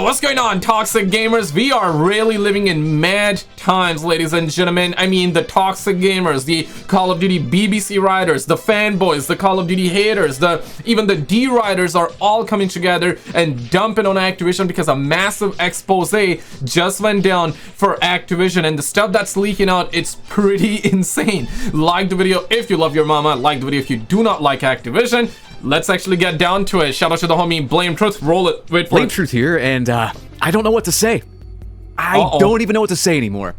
What's going on, toxic gamers? We are really living in mad times, ladies and gentlemen. I mean, the toxic gamers, the Call of Duty BBC writers, the fanboys, the Call of Duty haters, even the D writers are all coming together and dumping on Activision because a massive expose just went down for Activision, and the stuff that's leaking out, it's pretty insane. Like the video if you love your mama, like the video if you do not like Activision. Let's actually get down to it. Shout out to the homie Blame Truth. Roll it. Wait for Blame it. Truth here, and I don't know what to say. I don't even know what to say anymore.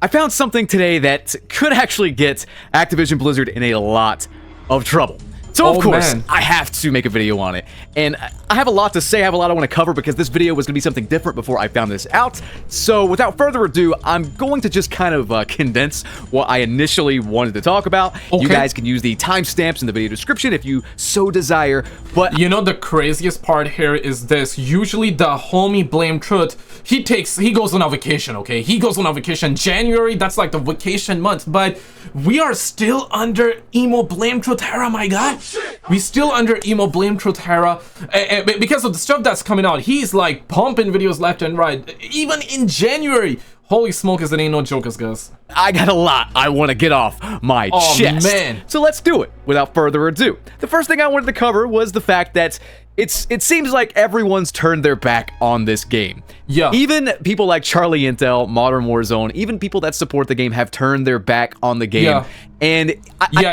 I found something today that could actually get Activision Blizzard in a lot of trouble. So of course, I have to make a video on it. And I have a lot to say, I have a lot I want to cover because this video was going to be something different before I found this out. So without further ado, I'm going to just kind of condense what I initially wanted to talk about. Okay. You guys can use the timestamps in the video description if you so desire. But you know, the craziest part here is this. Usually the homie Blame Truth, he goes on a vacation, okay? He goes on a vacation. January, that's like the vacation month. But we are still under emo Blame Truth era, my god. We still under emo Blame Truth era because of the stuff that's coming out. He's like pumping videos left and right, even in January. Holy smokers, it ain't no jokers, guys. I got a lot I want to get off my chest. Man. So let's do it without further ado. The first thing I wanted to cover was the fact that it seems like everyone's turned their back on this game. Yeah. Even people like Charlie Intel, Modern Warzone, even people that support the game have turned their back on the game. Yeah. And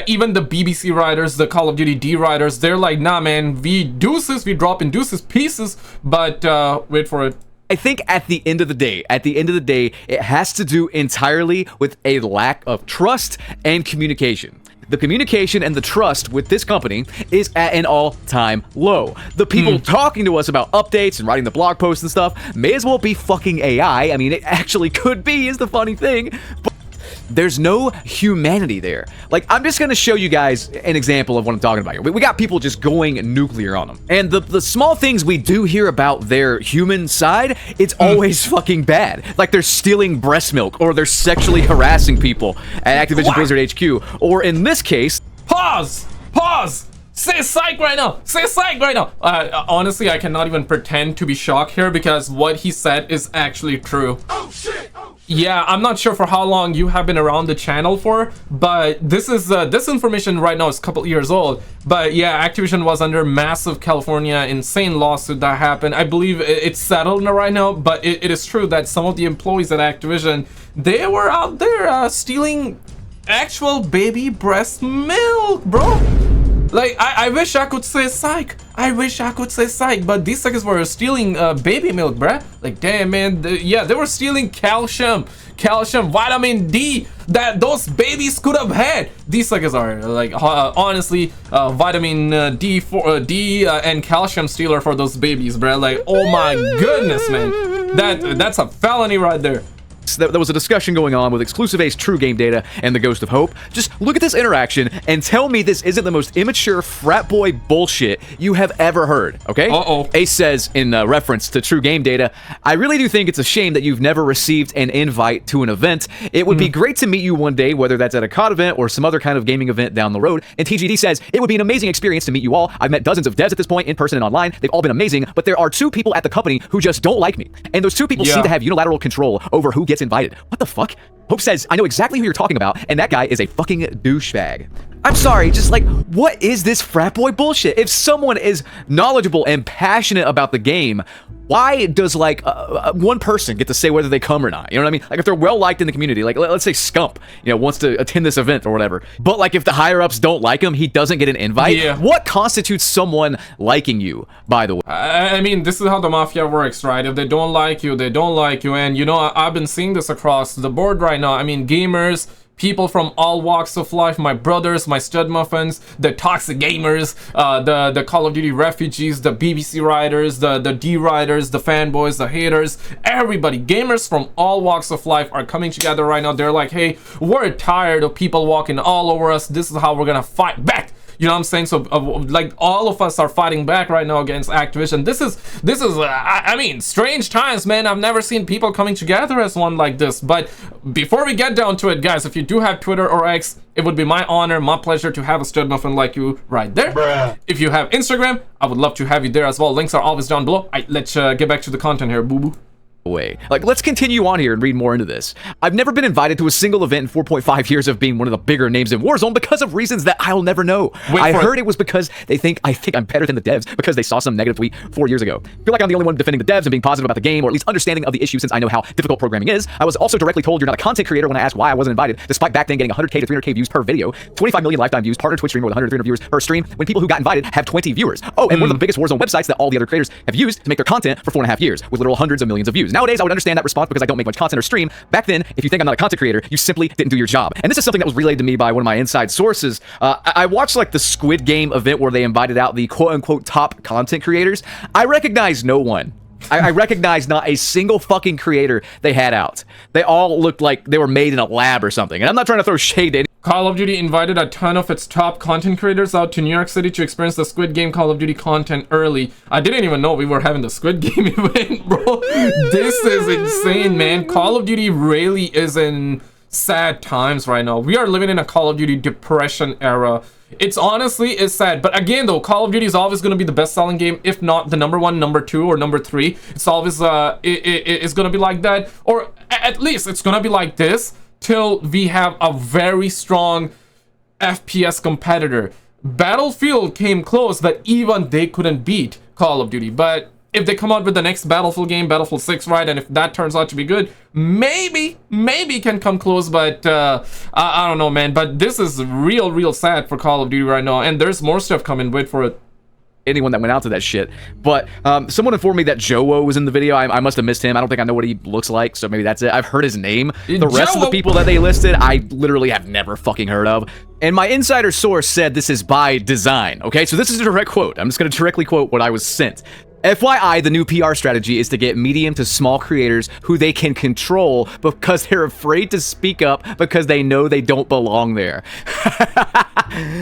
even the BBC writers, the Call of Duty D writers, they're like, nah, man, we drop in deuces pieces, but wait for it. I think at the end of the day, it has to do entirely with a lack of trust and communication. The communication and the trust with this company is at an all-time low. The people talking to us about updates and writing the blog posts and stuff may as well be fucking AI. I mean, it actually could be, is the funny thing. But there's no humanity there. Like, I'm just gonna show you guys an example of what I'm talking about here. We got people just going nuclear on them. And the small things we do hear about their human side, it's always fucking bad. Like they're stealing breast milk, or they're sexually harassing people at Activision Blizzard HQ, or in this case... Pause! Say psych right now! Say psych right now! Honestly, I cannot even pretend to be shocked here because what he said is actually true. Oh shit! Yeah, I'm not sure for how long you have been around the channel for, but this is this information right now is a couple years old. But yeah, Activision was under massive California insane lawsuit that happened. I believe it's settled right now, but it is true that some of the employees at Activision, they were out there stealing actual baby breast milk, bro. Like, I wish I could say psych. I wish I could say psych, but these suckers were stealing baby milk, bruh. Like, damn, man. They were stealing calcium, vitamin D that those babies could have had. These suckers are, like, honestly, vitamin D and calcium stealer for those babies, bruh. Like, oh my goodness, man. That's a felony right there. There was a discussion going on with Exclusive Ace True Game Data and the Ghost of Hope. Just look at this interaction and tell me this isn't the most immature frat boy bullshit you have ever heard, okay? Ace says, in reference to True Game Data, I really do think it's a shame that you've never received an invite to an event. It would be great to meet you one day, whether that's at a COD event or some other kind of gaming event down the road. And TGD says, it would be an amazing experience to meet you all. I've met dozens of devs at this point, in person and online. They've all been amazing, but there are two people at the company who just don't like me. And those two people seem to have unilateral control over who gets invited. What the fuck? Hope says, I know exactly who you're talking about, and that guy is a fucking douchebag. I'm sorry, just like, what is this frat boy bullshit? If someone is knowledgeable and passionate about the game, why does, like, one person get to say whether they come or not? You know what I mean? Like, if they're well-liked in the community, like, let's say Scump, you know, wants to attend this event or whatever, but, like, if the higher-ups don't like him, he doesn't get an invite? Yeah. What constitutes someone liking you, by the way? I mean, this is how the Mafia works, right? If they don't like you, they don't like you, and, you know, I've been seeing this across the board right now. I mean, gamers, people from all walks of life, my brothers, my stud muffins, the toxic gamers, the Call of Duty refugees, the BBC writers, the D writers, the fanboys, the haters, everybody, gamers from all walks of life are coming together right now. They're like, hey, we're tired of people walking all over us. This is how we're gonna fight back. You know what I'm saying? So like all of us are fighting back right now against Activision. This is I mean, strange times, man. I've never seen people coming together as one like this. But before we get down to it, guys, if you do have Twitter or X, it would be my honor, my pleasure to have a stud muffin like you right there. Bruh. If you have Instagram, I would love to have you there as well. Links are always down below. Let's get back to the content here, boo boo. Way. Like, let's continue on here and read more into this. I've never been invited to a single event in 4.5 years of being one of the bigger names in Warzone because of reasons that I'll never know. I heard it was because I think I'm better than the devs because they saw some negative tweet 4 years ago. I feel like I'm the only one defending the devs and being positive about the game, or at least understanding of the issue since I know how difficult programming is. I was also directly told you're not a content creator when I asked why I wasn't invited, despite back then getting 100k to 300k views per video, 25 million lifetime views, partner Twitch streamer with 100 to 300 viewers per stream, when people who got invited have 20 viewers. Oh, and one of the biggest Warzone websites that all the other creators have used to make their content for 4.5 years, with literal hundreds of millions of views. Nowadays, I would understand that response because I don't make much content or stream. Back then, if you think I'm not a content creator, you simply didn't do your job. And this is something that was relayed to me by one of my inside sources. I watched like the Squid Game event where they invited out the quote-unquote top content creators. I recognize no one. I recognize not a single fucking creator they had out. They all looked like they were made in a lab or something. And I'm not trying to throw shade to any. Call of Duty invited a ton of its top content creators out to New York City to experience the Squid Game Call of Duty content early. I didn't even know we were having the Squid Game event, bro. This is insane, man. Call of Duty really is in sad times right now. We are living in a Call of Duty depression era. It's honestly is sad, but again though, Call of Duty is always going to be the best-selling game, if not the number 1, number 2, or number 3. It's always it's going to be like that, or at least it's going to be like this till we have a very strong FPS competitor. Battlefield came close, but even they couldn't beat Call of Duty. But if they come out with the next Battlefield game, Battlefield 6, right, and if that turns out to be good, maybe can come close, but I don't know, man. But this is real sad for Call of Duty right now, and there's more stuff coming. Wait for it. Anyone that went out to that shit. But someone informed me that JoeWo was in the video. I must have missed him. I don't think I know what he looks like, so maybe that's it. I've heard his name. The rest of the people that they listed, I literally have never fucking heard of. And my insider source said this is by design. Okay, so this is a direct quote. I'm just going to directly quote what I was sent. FYI, the new PR strategy is to get medium to small creators who they can control because they're afraid to speak up because they know they don't belong there.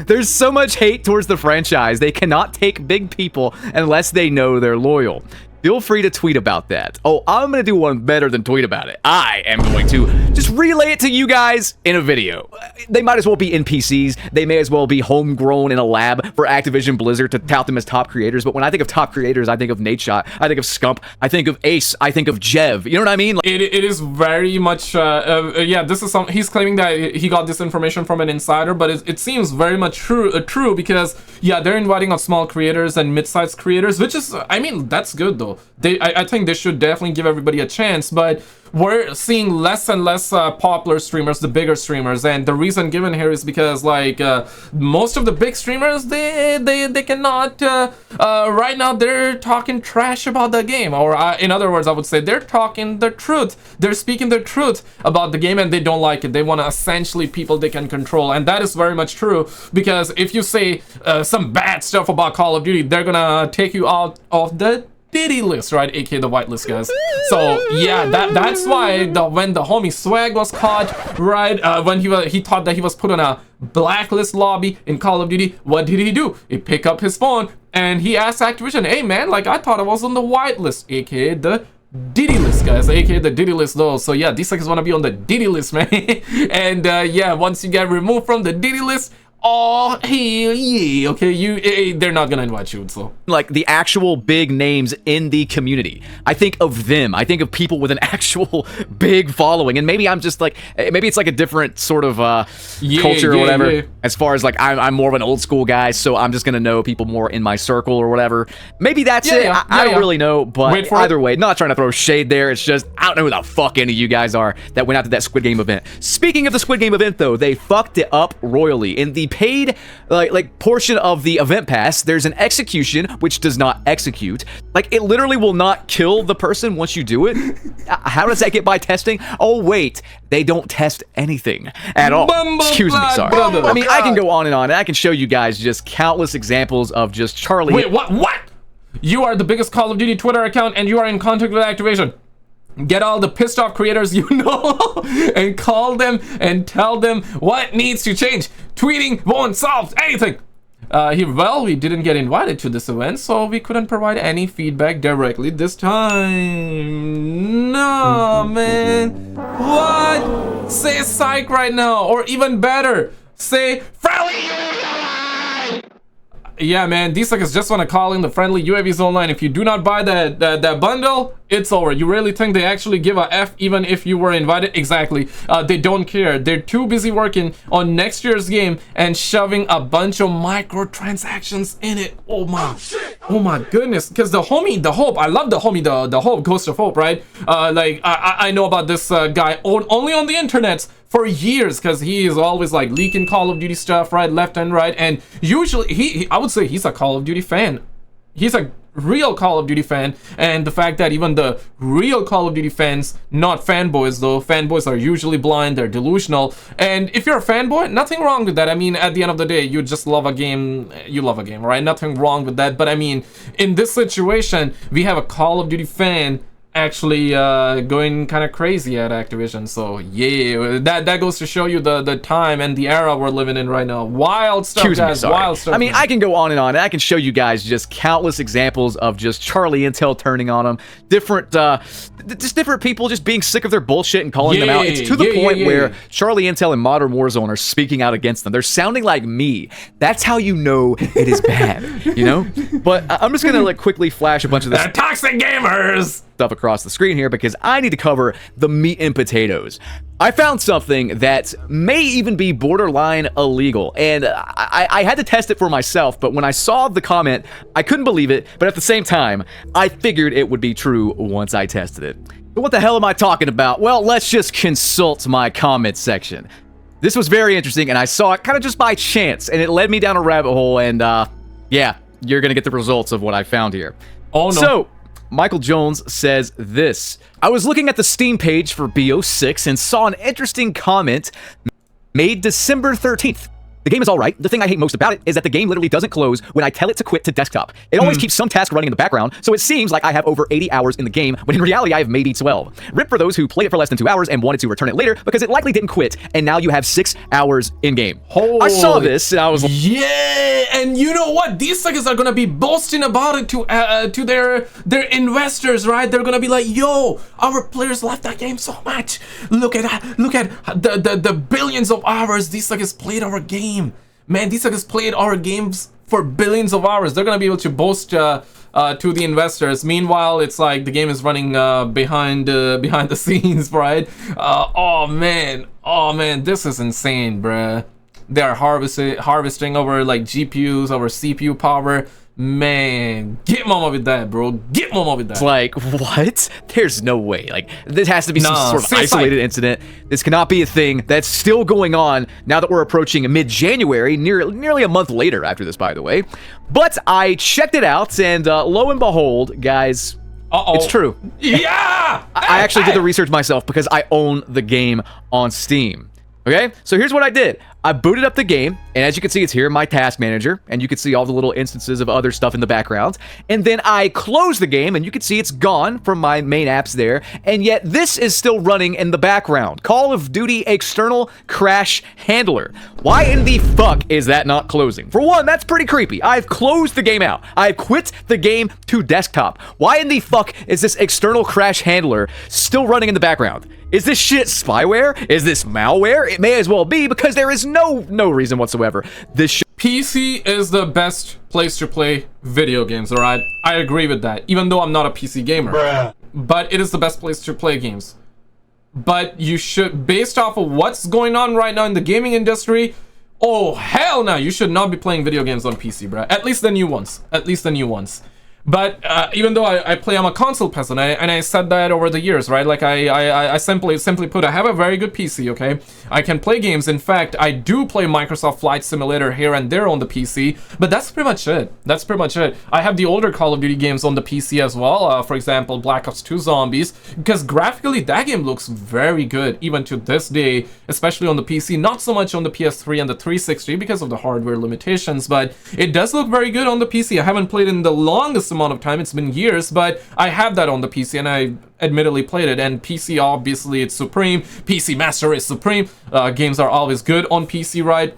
There's so much hate towards the franchise. They cannot take big people unless they know they're loyal. Feel free to tweet about that. Oh, I'm going to do one better than tweet about it. I am going to just relay it to you guys in a video. They might as well be NPCs. They may as well be homegrown in a lab for Activision Blizzard to tout them as top creators. But when I think of top creators, I think of Nadeshot. I think of Scump. I think of Ace. I think of Jev. You know what I mean? It is very much, yeah, this is some, he's claiming that he got this information from an insider, but it seems very much true because, yeah, they're inviting out small creators and mid-sized creators, which is, I mean, that's good though. I think they should definitely give everybody a chance, but we're seeing less and less popular streamers, the bigger streamers, and the reason given here is because like most of the big streamers they cannot right now they're talking trash about the game, or in other words I would say they're talking the truth, they're speaking the truth about the game, and they don't like it. They want to essentially people they can control, and that is very much true, because if you say some bad stuff about Call of Duty, they're gonna take you out of the Diddy list, right, aka the whitelist, guys. So yeah, that's why when the homie Swagg was caught, right, when he thought that he was put on a blacklist lobby in Call of Duty, what did he do? He picked up his phone and he asked Activision, hey man, like I thought I was on the whitelist, aka the Diddy list, guys, aka the Diddy list though. So yeah, these suckers want to be on the Diddy list, man. And yeah, once you get removed from the Diddy list, oh hell yeah, okay, they're not gonna invite you. So like the actual big names in the community, I think of them. I think of people with an actual big following, and maybe I'm just like, maybe it's like a different sort of culture or whatever. Yeah. As far as like I'm more of an old school guy, so I'm just gonna know people more in my circle or whatever. Maybe that's it. I don't really know, but either way, not trying to throw shade there. It's just I don't know who the fuck any of you guys are that went out to that Squid Game event. Speaking of the Squid Game event though, they fucked it up royally. In the paid like portion of the event pass, there's an execution which does not execute. Like it literally will not kill the person once you do it. How does that get by testing? Oh wait, they don't test anything at all. Excuse me, sorry. I mean, I can go on and on, and I can show you guys just countless examples of just Charlie. Wait, what? You are the biggest Call of Duty Twitter account and you are in contact with Activision. Get all the pissed off creators you know and call them and tell them what needs to change. Tweeting won't solve anything. We didn't get invited to this event, so we couldn't provide any feedback directly this time. No, man. What? Say psych right now, or even better, say friendly. Yeah, man, these suckers just want to call in the friendly UAVs online. If you do not buy that bundle, it's over. You really think they actually give a F even if you were invited? Exactly. They don't care. They're too busy working on next year's game and shoving a bunch of microtransactions in it. Oh my goodness. Because the homie, the Hope, I love the homie, the Hope, Ghost of Hope, right? Like, I know about this guy only on the internet for years, because he is always like leaking Call of Duty stuff, right, left and right, and usually I would say he's a Call of Duty fan. He's a real Call of Duty fan, and the fact that even the real Call of Duty fans, not fanboys though, fanboys are usually blind, they're delusional, and if you're a fanboy, nothing wrong with that. I mean, at the end of the day, you just love a game, right? Nothing wrong with that, but I mean, in this situation, we have a Call of Duty fan actually going kind of crazy at Activision. So yeah, that goes to show you the time and the era we're living in right now. Wild stuff, guys. Wild stuff. I mean, I can go on and on, and I can show you guys just countless examples of just Charlie Intel turning on them, different people just being sick of their bullshit and calling them out. It's to the point where Charlie Intel and Modern Warzone are speaking out against them. They're sounding like me. That's how you know it is bad, you know? But I'm just gonna like quickly flash a bunch of this toxic gamers stuff across the screen here because I need to cover the meat and potatoes. I found something that may even be borderline illegal, and I had to test it for myself, but when I saw the comment, I couldn't believe it, but at the same time, I figured it would be true once I tested it. But what the hell am I talking about? Well, let's just consult my comment section. This was very interesting, and I saw it kind of just by chance, and it led me down a rabbit hole, and yeah, you're gonna get the results of what I found here. Oh no. So, Michael Jones says this: I was looking at the Steam page for BO6 and saw an interesting comment made December 13th. The game is alright. The thing I hate most about it is that the game literally doesn't close when I tell it to quit to desktop. It always keeps some task running in the background, so it seems like I have over 80 hours in the game, when in reality I have maybe 12. Rip for those who played it for less than 2 hours and wanted to return it later, because it likely didn't quit, and now you have 6 hours in-game. I saw this, and I was like, yeah, and you know what? These suckers are gonna be boasting about it to their investors, right? They're gonna be like, yo, our players love that game so much. Look at that. Look at the billions of hours these suckers played our game. Man, these suckers played our games for billions of hours. They're gonna be able to boast to the investors. Meanwhile, it's like the game is running behind the scenes, right? Oh man, this is insane, bruh. They are harvesting over like GPUs, over CPU power. Man, get mama with that, bro. Get mama with that. It's like, what? There's no way. Like, this has to be some sort of isolated incident. This cannot be a thing that's still going on now that we're approaching mid-January, nearly a month later after this, by the way. But I checked it out, and lo and behold, guys, it's true. Yeah! I actually did the research myself because I own the game on Steam. Okay, so here's what I did. I booted up the game, and as you can see, it's here in my task manager, and you can see all the little instances of other stuff in the background. And then I closed the game, and you can see it's gone from my main apps there, and yet this is still running in the background. Call of Duty External Crash Handler. Why in the fuck is that not closing? For one, that's pretty creepy. I've closed the game out. I've quit the game to desktop. Why in the fuck is this External Crash Handler still running in the background? Is this shit spyware? Is this malware? It may as well be, because there is no reason whatsoever. This PC is the best place to play video games, alright? I agree with that, even though I'm not a PC gamer. Bruh. But it is the best place to play games. But you should, based off of what's going on right now in the gaming industry, oh hell no, you should not be playing video games on PC, bruh. At least the new ones. At least the new ones. But even though I'm a console peasant, and I said that over the years, right? Like I simply put, I have a very good PC, okay? I can play games. In fact, I do play Microsoft Flight Simulator here and there on the PC, but that's pretty much it. That's pretty much it. I have the older Call of Duty games on the PC as well. For example, Black Ops 2 Zombies, because graphically that game looks very good, even to this day, especially on the PC. Not so much on the PS3 and the 360 because of the hardware limitations, but it does look very good on the PC. I haven't played in the longest amount of time, it's been years, but I have that on the PC and I admittedly played it. And PC, obviously, it's supreme. PC Master is supreme. Games are always good on PC, right?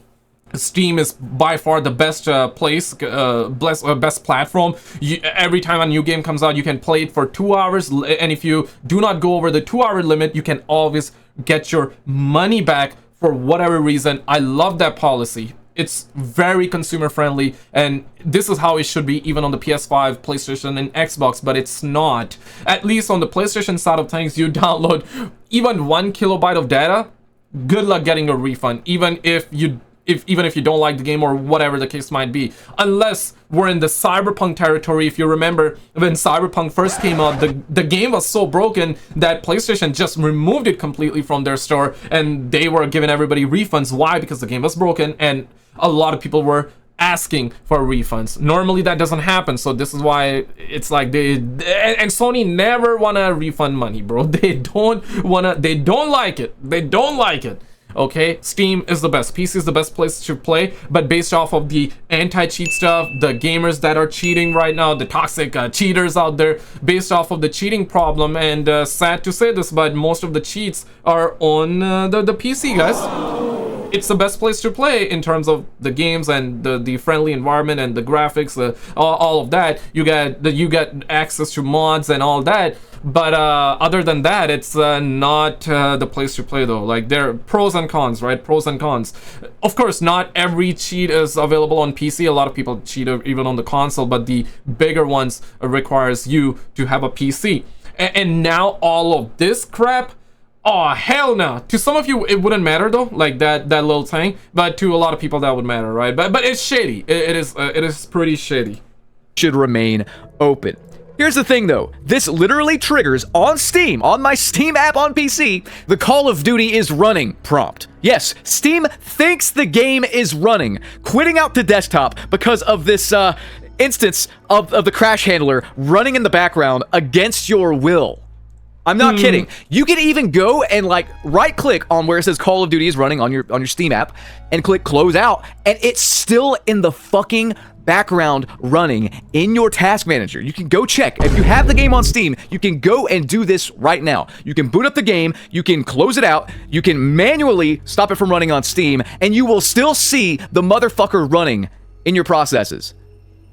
Steam is by far the best best platform. Every time a new game comes out, you can play it for 2 hours, and if you do not go over the 2-hour limit, you can always get your money back for whatever reason. I love that policy. It's very consumer friendly, and this is how it should be even on the PS5, PlayStation, and Xbox, but it's not. At least on the PlayStation side of things, you download even 1 kilobyte of data, good luck getting a refund, even if you don't like the game or whatever the case might be. Unless we're in the Cyberpunk territory. If you remember when Cyberpunk first came out, the game was so broken that PlayStation just removed it completely from their store, and they were giving everybody refunds. Why? Because the game was broken and a lot of people were asking for refunds. Normally that doesn't happen, so this is why it's like and Sony never wanna refund money, bro. They don't like it. Okay, Steam is the best, PC is the best place to play, but based off of the anti-cheat stuff, the gamers that are cheating right now, the toxic cheaters out there, based off of the cheating problem, and sad to say this, but most of the cheats are on the PC, guys. It's the best place to play in terms of the games and the friendly environment and the graphics, all of that. You get access to mods and all that, but other than that, it's not the place to play though. Like, there are pros and cons, right? Pros and cons. Of course, not every cheat is available on PC. A lot of people cheat even on the console, but the bigger ones requires you to have a PC. And now all of this crap. Oh, hell no. To some of you, it wouldn't matter though, like that little thing. But to a lot of people, that would matter, right? But it's shady. It is pretty shady. Should remain open. Here's the thing though, this literally triggers on Steam, on my Steam app on PC, the Call of Duty is running prompt. Yes, Steam thinks the game is running, quitting out to desktop because of this instance of the crash handler running in the background against your will. I'm not kidding. You can even go and like right click on where it says Call of Duty is running on your Steam app and click close out, and it's still in the fucking background running in your task manager. You can go check. If you have the game on Steam, you can go and do this right now. You can boot up the game, you can close it out, you can manually stop it from running on Steam, and you will still see the motherfucker running in your processes.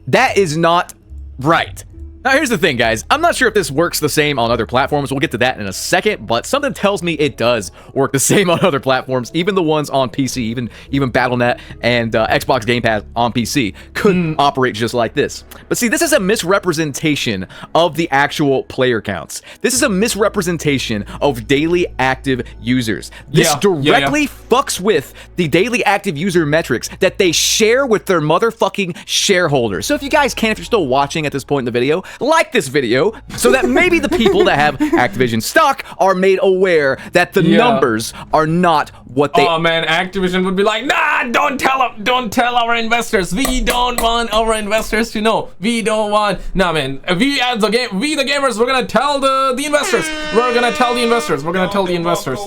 That is not right. Now, here's the thing, guys. I'm not sure if this works the same on other platforms. We'll get to that in a second, but something tells me it does work the same on other platforms, even the ones on PC, even Battle.net and Xbox Game Pass on PC could operate just like this. But see, this is a misrepresentation of the actual player counts. This is a misrepresentation of daily active users. This directly fucks with the daily active user metrics that they share with their motherfucking shareholders. So if you guys can, if you're still watching at this point in the video, like this video so that maybe the people that have Activision stock are made aware that the numbers are not what they— Oh man, Activision would be like, nah, don't tell our investors. We don't want our investors to know. We don't want— Nah man, we the gamers, we're gonna tell the investors. We're gonna tell the investors.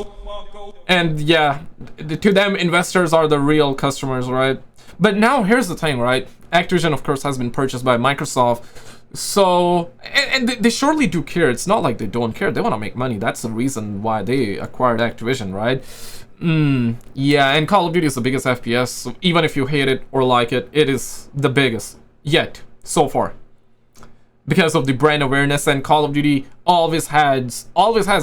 And yeah, to them, investors are the real customers, right? But now here's the thing, right? Activision, of course, has been purchased by Microsoft. So, and they surely do care. It's not like they don't care. They want to make money. That's the reason why they acquired Activision, right? Yeah, and Call of Duty is the biggest FPS. So even if you hate it or like it, it is the biggest yet so far. Because of the brand awareness, and Call of Duty always has,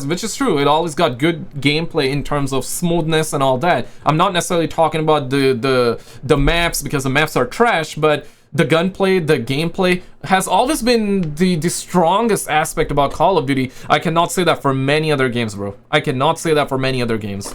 which is true. It always got good gameplay in terms of smoothness and all that. I'm not necessarily talking about the maps, because the maps are trash, but the gunplay, the gameplay has always been the strongest aspect about Call of Duty. I cannot say that for many other games, bro. I cannot say that for many other games.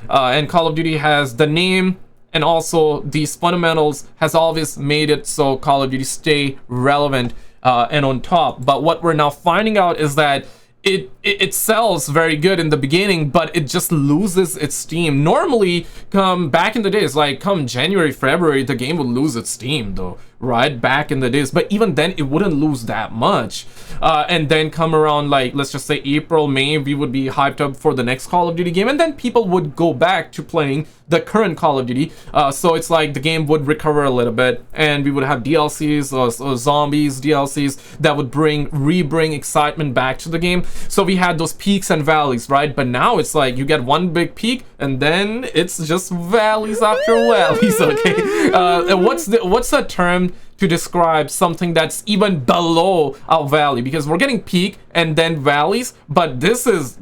And Call of Duty has the name, and also these fundamentals has always made it so Call of Duty stay relevant and on top. But what we're now finding out is that it sells very good in the beginning, but it just loses its steam. Normally, come back in the days, like come January, February, the game would lose its steam though, right? Back in the days, but even then it wouldn't lose that much. And then come around, like, let's just say April, May, we would be hyped up for the next Call of Duty game, and then people would go back to playing the current Call of Duty. So it's like the game would recover a little bit, and we would have DLCs or zombies DLCs that would bring excitement back to the game. So we had those peaks and valleys, right? But now it's like you get one big peak, and then it's just valleys after valleys. Okay, what's the term to describe something that's even below a valley? Because we're getting peak and then valleys, but this is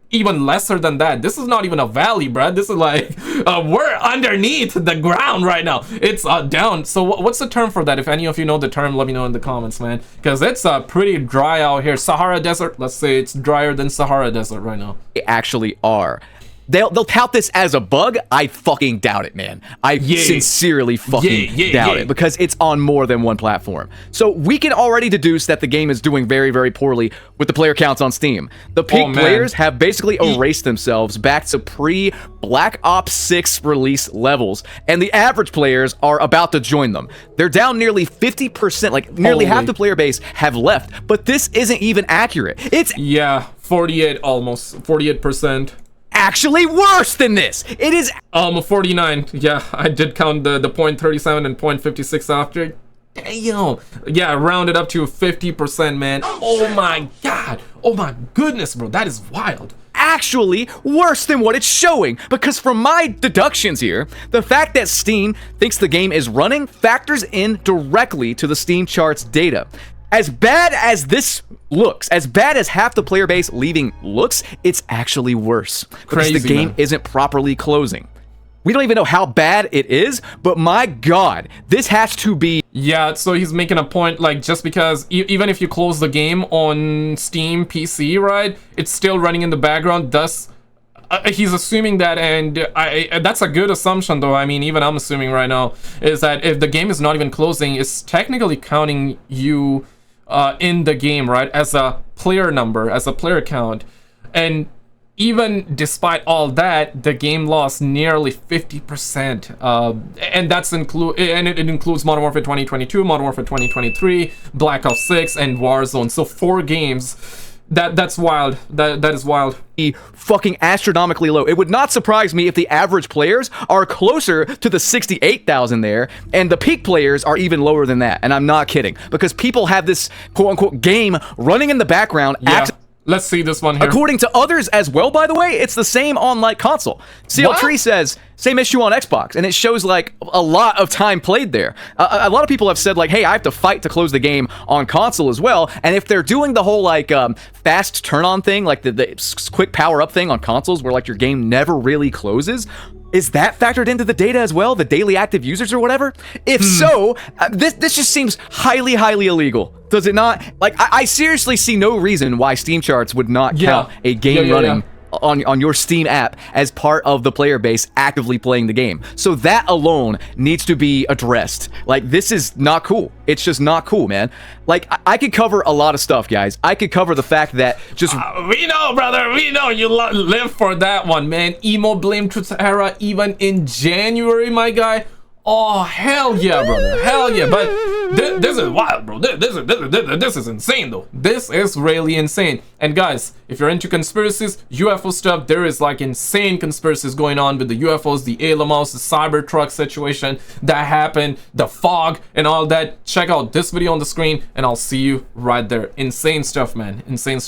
even lesser than that. This is not even a valley, bruh. This is like we're underneath the ground right now. It's down. So what's the term for that? If any of you know the term, let me know in the comments, man, because it's pretty dry out here. Sahara Desert, let's say it's drier than Sahara Desert right now. They actually are. They'll tout this as a bug. I fucking doubt it, man. I sincerely fucking doubt it, because it's on more than one platform. So we can already deduce that the game is doing very, very poorly with the player counts on Steam. The peak players have basically erased themselves back to pre-Black Ops 6 release levels, and the average players are about to join them. They're down nearly 50%, like nearly half the player base have left, but this isn't even accurate. It's 48, almost 48%. Actually worse than this. It is 49. Yeah, I did count the 0.37 and 0.56 after. Damn. Yeah, rounded up to 50%, man. Oh my god. Oh my goodness, bro. That is wild. Actually worse than what it's showing, because from my deductions here, the fact that Steam thinks the game is running factors in directly to the Steam charts data. As bad as this looks, as bad as half the player base leaving looks, it's actually worse, because the game isn't properly closing. We don't even know how bad it is, but my god, this has to be... Yeah, so he's making a point, like, just because even if you close the game on Steam PC, right, it's still running in the background, thus... he's assuming that, and that's a good assumption, though. I mean, even I'm assuming right now, is that if the game is not even closing, it's technically counting you in the game, right, as a player number, as a player count. And even despite all that, the game lost nearly 50%, and that's it includes Modern Warfare 2022, Modern Warfare 2023, Black Ops 6, and Warzone. So 4 games. That's wild. That is wild. Fucking astronomically low. It would not surprise me if the average players are closer to the 68,000 there, and the peak players are even lower than that. And I'm not kidding, because people have this quote-unquote game running in the background. Let's see this one here. According to others as well, by the way, it's the same on, like, console. CL Tree says, same issue on Xbox, and it shows, like, a lot of time played there. A lot of people have said, like, hey, I have to fight to close the game on console as well, and if they're doing the whole, like, fast turn-on thing, like the quick power-up thing on consoles where, like, your game never really closes, is that factored into the data as well, the daily active users or whatever? If so, this just seems highly, highly illegal. Does it not? Like, I seriously see no reason why Steam charts would not count a game running on your Steam app as part of the player base actively playing the game. So that alone needs to be addressed. Like, this is not cool. It's just not cool, man. Like, I could cover a lot of stuff, guys. I could cover the fact that just... we know, brother. We know you live for that one, man. Emo Blame Truth era even in January, my guy. Oh, hell yeah, brother. Hell yeah. But this is wild, bro. This is insane, though. This is really insane. And guys, if you're into conspiracies, UFO stuff, there is like insane conspiracies going on with the UFOs, the Alamos, the Cybertruck situation that happened, the fog and all that. Check out this video on the screen and I'll see you right there. Insane stuff, man. Insane stuff.